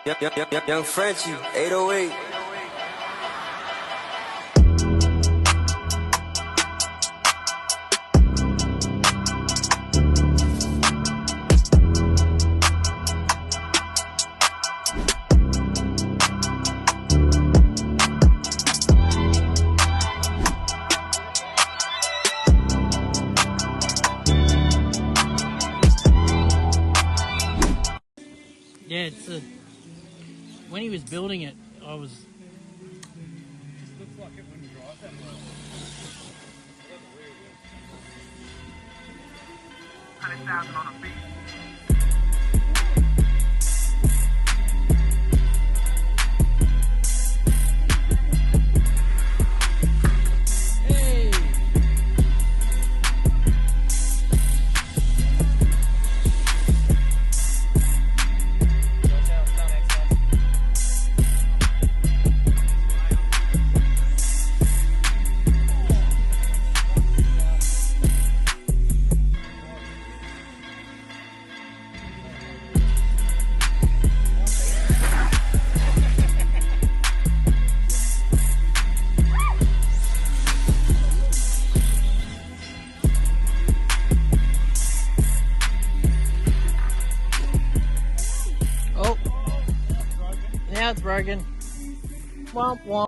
Young Frenchie, 808. Yeah, when he was building it, I was. Looks like it when you drive that way. 100,000 on a beat. Oh, now it's broken. Womp womp.